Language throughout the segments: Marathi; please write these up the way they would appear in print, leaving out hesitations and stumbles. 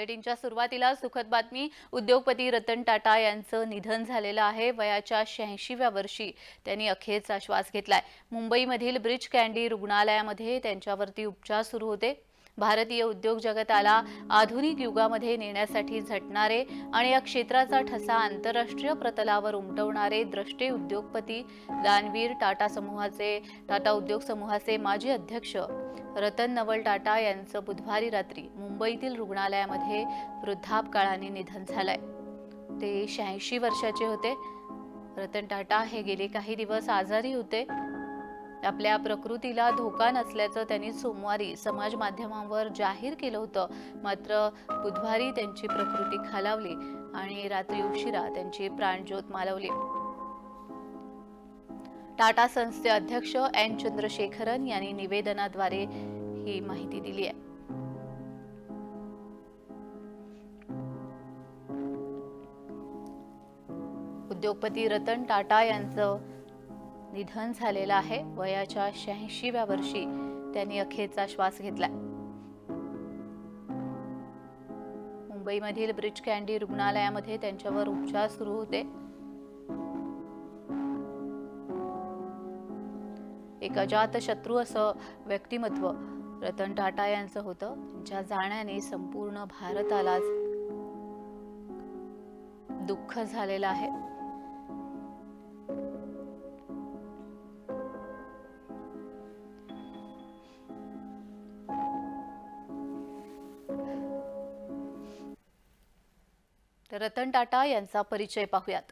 बुलेटिनच्या सुरुवातीला सुखद बातमी. उद्योगपती रतन टाटा यांचं निधन झालेलं आहे. वयाच्या 86व्या वर्षी त्यांनी अखेरचा श्वास घेतलाय. मुंबईमधील ब्रिच कँडी रुग्णालयामध्ये त्यांच्यावरती उपचार सुरू होते. भारतीय उद्योग जगताला आधुनिक युगामध्ये नेण्यासाठी झटणारे आणि या क्षेत्राचा ठसा आंतरराष्ट्रीय प्रतलावर उमटवणारे द्रष्टे उद्योगपती दानवीर टाटा उद्योग समूहाचे माजी अध्यक्ष रतन नवल टाटा यांचं बुधवारी रात्री मुंबईतील रुग्णालयामध्ये वृद्धापकाळाने निधन झालंय. ते 86 वर्षाचे होते. रतन टाटा हे गेले काही दिवस आजारी होते. आपल्या प्रकृतीला धोका नसल्याचं त्यांनी सोमवारी समाज माध्यमांवर जाहीर केलं होतं. मात्र बुधवारी त्यांची प्रकृती खालावली आणि रात्री उशिरा त्यांची प्राणज्योत मालवली. टाटा सन्सचे अध्यक्ष एन चंद्रशेखरन यांनी निवेदनाद्वारे ही माहिती दिली आहे. उद्योगपती रतन टाटा यांचं निधन झालेलं आहे. वयाच्या 86व्या वर्षी त्यांनी अखेरचा श्वास घेतलाय. मुंबईमधील ब्रिच कँडी रुग्णालयामध्ये त्यांच्यावर उपचार सुरू होते. एक अजातशत्रू असं व्यक्तिमत्व रतन टाटा यांचं होतं. त्यांच्या जाण्याने संपूर्ण भारतालाच दुःख झालेलं आहे. रतन टाटा यांचा परिचय पाहूयात.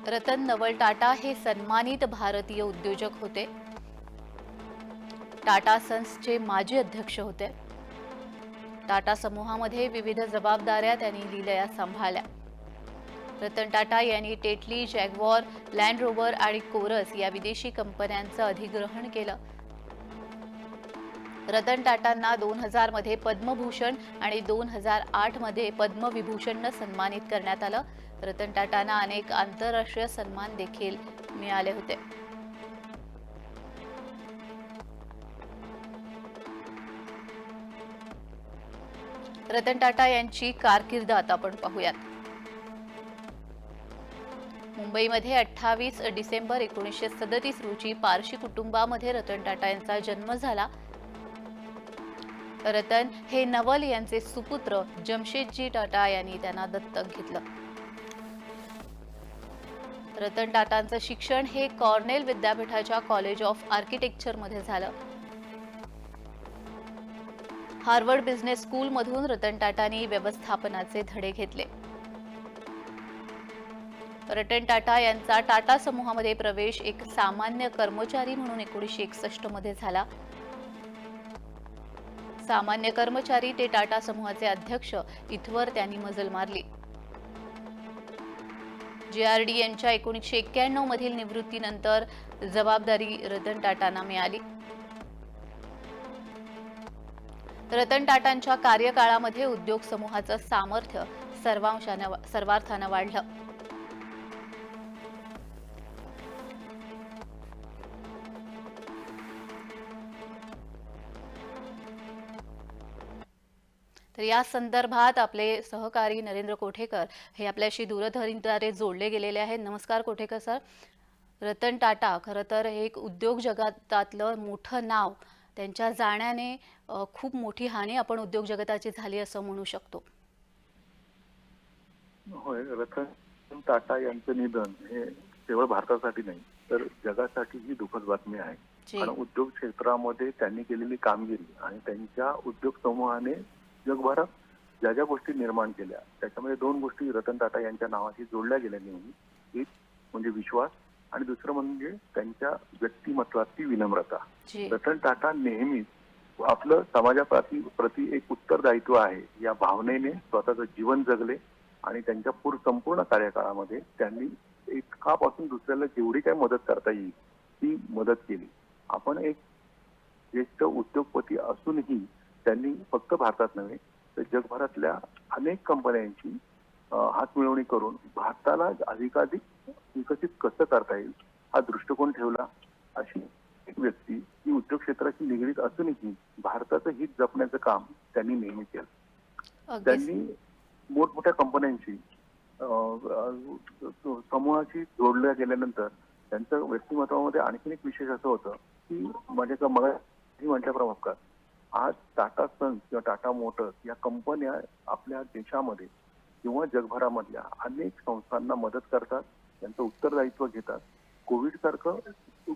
रतन नवल टाटा हे सन्मानित भारतीय उद्योजक होते. टाटा सन्सचे माजी अध्यक्ष होते. टाटा समूहामध्ये विविध जबाबदाऱ्या त्यांनी लीलया सांभाळल्या. रतन टाटा यांनी टेटली, जॅग्वार, लँड रोव्हर आणि कोरस या विदेशी कंपन्यांचं अधिग्रहण केलं. रतन टाटांना 2000 मध्ये पद्मभूषण आणि 2008 मध्ये पद्मविभूषणनं सन्मानित करण्यात आलं. रतन टाटांना अनेक आंतरराष्ट्रीय सन्मान देखील मिळाले होते. रतन टाटा यांची कारकीर्द आता आपण पाहूयात. मुंबईमध्ये 28 डिसेंबर 1937 रोजी पारशी कुटुंबामध्ये रतन टाटा यांचा जन्म झाला. रतन हे नवल यांचे सुपुत्र जमशेदजी टाटा यांनी त्यांना दत्तक घेतलं. रतन टाटांचं शिक्षण हे कॉर्नेल विद्यापीठाच्या कॉलेज ऑफ आर्किटेक्चर मध्ये झालं. हार्वर्ड बिझनेस स्कूल मधून रतन टाटांनी व्यवस्थापनाचे धडे घेतले. रतन टाटा यांचा टाटा समूहामध्ये प्रवेश एक सामान्य कर्मचारी म्हणून 1961 मध्ये झाला. सामान्य कर्मचारी ते टाटा समूहाचे अध्यक्ष इथवर त्यांनी मजल मारली. JRD यांच्या 1991 मधील निवृत्तीनंतर जबाबदारी रतन टाटांना मिळाली. रतन टाटांच्या कार्यकाळामध्ये उद्योग समूहाचं सामर्थ्य सर्वार्थानं वाढलं. तर या संदर्भात आपले सहकारी नरेंद्र कोठेकर हे आपल्याशी दूरध्वनीद्वारे जोडले गेलेले आहेत. नमस्कार कोठेकर सर. रतन टाटा खरं तर एक उद्योग जगतातलं मोठं नाव. त्यांच्या जाण्याने खूप मोठी हानी आपण उद्योग जगताची झाली असं म्हणू शकतो. होय, रतन टाटा यांचं निधन हे केवळ भारतासाठी नाही तर जगासाठी ही दुःखद बातमी आहे. कारण उद्योग क्षेत्रामध्ये त्यांनी केलेली कामगिरी आणि त्यांच्या उद्योग समूहाने जगभरात ज्या ज्या गोष्टी निर्माण केल्या त्याच्यामध्ये दोन गोष्टी रतन टाटा यांच्या नावाशी जोडल्या गेल्या नेहमी. एक म्हणजे विश्वास आणि दुसरं म्हणजे त्यांच्या व्यक्तिमत्वाची विनम्रता. रतन टाटा नेहमीच आपलं समाजाप्रती एक उत्तरदायित्व आहे या भावनेने स्वतःचं जीवन जगले आणि त्यांच्या संपूर्ण कार्यकाळामध्ये त्यांनी एकापासून दुसऱ्याला जेवढी काही मदत करता येईल ती मदत केली. आपण एक ज्येष्ठ उद्योगपती असूनही त्यांनी फक्त भारतात नव्हे तर जगभरातल्या अनेक कंपन्यांची हातमिळवणी करून भारताला अधिकाधिक विकसित कसं करता येईल हा दृष्टिकोन ठेवला. अशी एक व्यक्ती जी उद्योग क्षेत्राशी निगडीत असूनही भारताचं हित जपण्याचं काम त्यांनी नेहमी केलं. अगदीच. त्यांनी मोठमोठ्या कंपन्यांशी समूहाशी जोडल्या गेल्यानंतर त्यांचं व्यक्तिमत्वामध्ये आणखीन एक विशेष असं होतं की म्हणजे मगाशी म्हटल्याप्रमाणे आज टाटा सन्स किंवा टाटा मोटर्स या कंपन्या आपल्या देशामध्ये किंवा जगभरामधल्या अनेक संस्थांना मदत करतात, त्यांचं उत्तरदायित्व घेतात. कोविड सारखं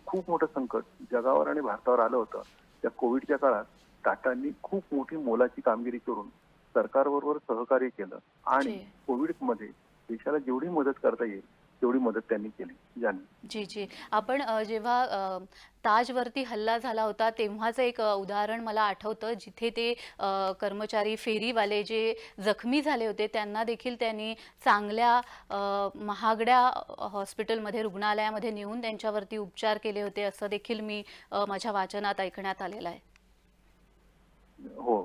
खूप मोठं संकट जगावर आणि भारतावर आलं होतं. त्या कोविडच्या काळात टाटांनी खूप मोठी मोलाची कामगिरी करून सरकारबरोबर सहकार्य केलं आणि जी. कोविडमध्ये देशाला जेवढी मदत करता येईल तेवढी मदत त्यांनी केली. ज्यांनी जी, जी. आपण जेव्हा ताजवरती हल्ला झाला होता तेव्हाचं एक उदाहरण मला आठवतं, जिथे ते कर्मचारी फेरीवाले जे जखमी झाले होते त्यांना देखील त्यांनी चांगल्या महागड्या हॉस्पिटलमध्ये, रुग्णालयामध्ये नेऊन त्यांच्यावरती उपचार केले होते, असं देखील मी माझ्या वाचनात ऐकण्यात आलेलं आहे. हो.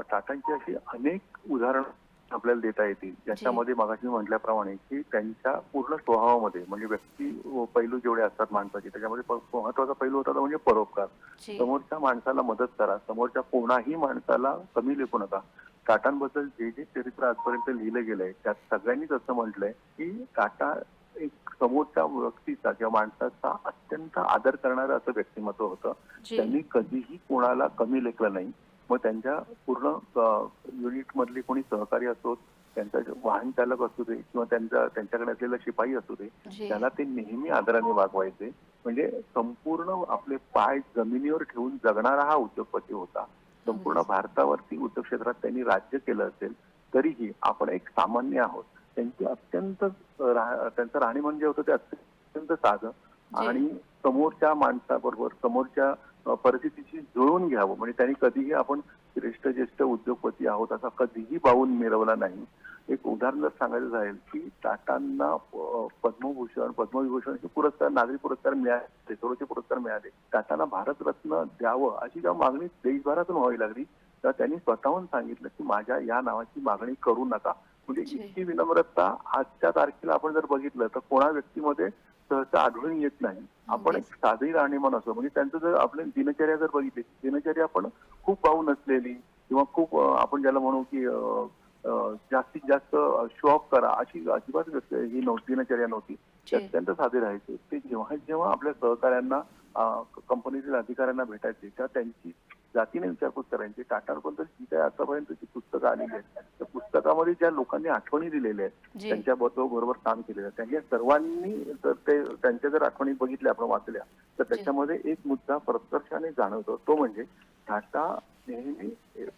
टाटांची अशी अनेक उदाहरणं आपल्याला देता येतील, ज्याच्यामध्ये मगाशी म्हटल्याप्रमाणे की त्यांच्या पूर्ण स्वभावामध्ये म्हणजे व्यक्ती पैलू जेवढे असतात माणसाचे, त्याच्यामध्ये महत्वाचा पैलू होता तो म्हणजे परोपकार. जी. समोरच्या माणसाला मदत करा, समोरच्या कोणाही माणसाला कमी लेखू नका. टाटांबद्दल जे जे चरित्र आजपर्यंत लिहिलं गेलंय त्यात सगळ्यांनीच असं म्हटलंय की टाटा एक समोरच्या व्यक्तीचा किंवा माणसाचा अत्यंत आदर करणारं असं व्यक्तिमत्व होतं. जी. त्यांनी कधीही कोणाला कमी लेखलं नाही. मग त्यांच्या पूर्ण युनिट मधले कोणी सहकारी असो, त्यांचा वाहन चालक असू दे किंवा त्यांच्याकडे असलेला शिपाई असू दे, जी. त्याला ते नेहमी आदराने वागवायचे. म्हणजे संपूर्ण आपले पाय जमिनीवर ठेवून जगणारा हा उद्योगपती होता. संपूर्ण अगदीच. भारतावरती उद्योग क्षेत्रात त्यांनी राज्य केलं असेल तरीही आपण एक सामान्य आहोत. त्यांची अत्यंत त्यांचं राहणीमान जे होतं ते अत्यंत साधं जी. आणि समोरच्या माणसाबरोबर समोरच्या परिस्थितीशी जुळवून घ्यावं. म्हणजे त्यांनी कधीही आपण श्रेष्ठ ज्येष्ठ उद्योगपती आहोत असा कधीही बावून मिरवला नाही. एक उदाहरण जर सांगायचं झालं की टाटांना पद्मभूषण, पद्मविभूषण हे पुरस्कार, नागरी पुरस्कार मिळाले, सर्वोच्च पुरस्कार मिळाले. टाटांना भारतरत्न द्यावं अशी जेव्हा मागणी देशभरातून व्हावी लागली तेव्हा त्यांनी स्वतःहून सांगितलं की माझ्या या नावाची मागणी करू नका. म्हणजे जी. इतकी विनम्रता आजच्या तारखेला आपण जर बघितलं तर कोणा व्यक्तीमध्ये सहसा आढळून येत नाही. आपण एक साधी राहणीमान असो म्हणजे त्यांचं जर आपली दिनचर्या जर बघितली, दिनचर्या पण खूप पाहू नसलेली किंवा खूप आपण ज्याला म्हणू की जास्तीत जास्त शो ऑफ करा अशी अजिबात ही नव्हती, दिनचर्या नव्हती. ते जी. अत्यंत साधे राहायचे. ते जेव्हा जेव्हा आपल्या सहकाऱ्यांना कंपनीतील अधिकाऱ्यांना भेटायचे तेव्हा त्यांची जातीने विचारपूस करायची. टाटांबद्दल जी काही आतापर्यंतची पुस्तकं आलेली आहेत त्या पुस्तकामध्ये ज्या लोकांनी आठवणी दिलेल्या आहेत, जी. त्यांच्या बरोबर काम केलेलं आहे, त्यांच्या सर्वांनी जर ते त्यांच्या जर आठवणी बघितल्या आपण वाचल्या तर त्याच्यामध्ये एक मुद्दा प्रकर्षाने जाणवतो. तो म्हणजे टाटा नेहमी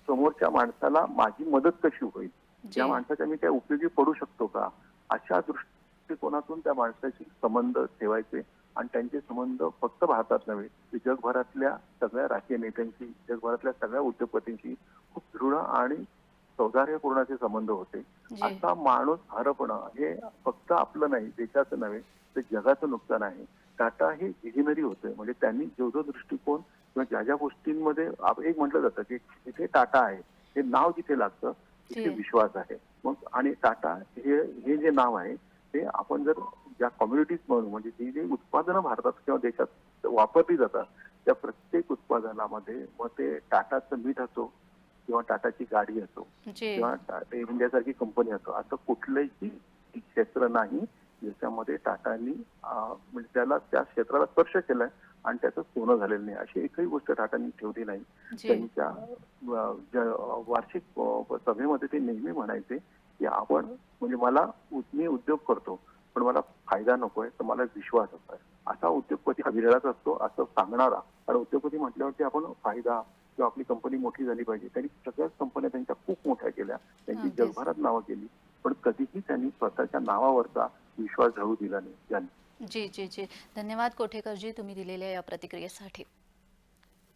समोरच्या माणसाला माझी मदत कशी होईल, जी. या माणसाच्या मी काय उपयोगी पडू शकतो का, अशा दृष्टिकोनातून त्या माणसाशी संबंध ठेवायचे. आणि त्यांचे संबंध फक्त भारतात नव्हे तर जगभरातल्या सगळ्या राजकीय नेत्यांशी, जगभरातल्या सगळ्या उद्योगपतींशी खूप दृढ आणि सौहार्दपूर्ण असे संबंध होते. जी. असा माणूस हरपणं हे फक्त आपलं नाही, देशाचं नव्हे तर जगाचं नुकसान आहे. टाटा हे विजनरी होते. म्हणजे त्यांनी जो दृष्टिकोन किंवा ज्या ज्या गोष्टींमध्ये एक म्हटलं जातं की जिथे टाटा आहे हे नाव जिथे लागतं तिथे जी. विश्वास आहे. मग आणि टाटा हे जे नाव आहे ते आपण जर ज्या कम्युनिटीज म्हणून म्हणजे जी जी उत्पादनं भारतात किंवा देशात वापरली जातात त्या प्रत्येक उत्पादनामध्ये मग ते टाटाचं मीठ असो किंवा टाटाची गाडी असो जी. किंवा टाटा इंडियासारखी कंपनी असो, असं कुठलंही क्षेत्र नाही ज्याच्यामध्ये टाटांनी म्हणजे त्याला त्या क्षेत्राला स्पर्श केलाय आणि त्याचं सोनं झालेलं नाही. अशी एकही गोष्ट टाटांनी ठेवली नाही. जी. त्यांच्या वार्षिक सभेमध्ये ते नेहमी म्हणायचे की आपण म्हणजे मी उद्योग करतो पण मला फायदा नकोय तर मला विश्वास हवाय. असा उद्योगपती हा विरळाच असतो असं सांगणारा. कारण उद्योगपती म्हटल्यावरती आपण फायदा किंवा आपली कंपनी मोठी झाली पाहिजे. त्यांनी सगळ्याच कंपन्या त्यांच्या खूप मोठ्या केल्या, त्यांची अगदीच. जगभरात नावं केली, पण कधीही त्यांनी स्वतःच्या नावावरचा विश्वास ढळू दिला नाही. जी, जी, जी. धन्यवाद कोठेकरजी, तुम्ही दिलेल्या या प्रतिक्रियेसाठी.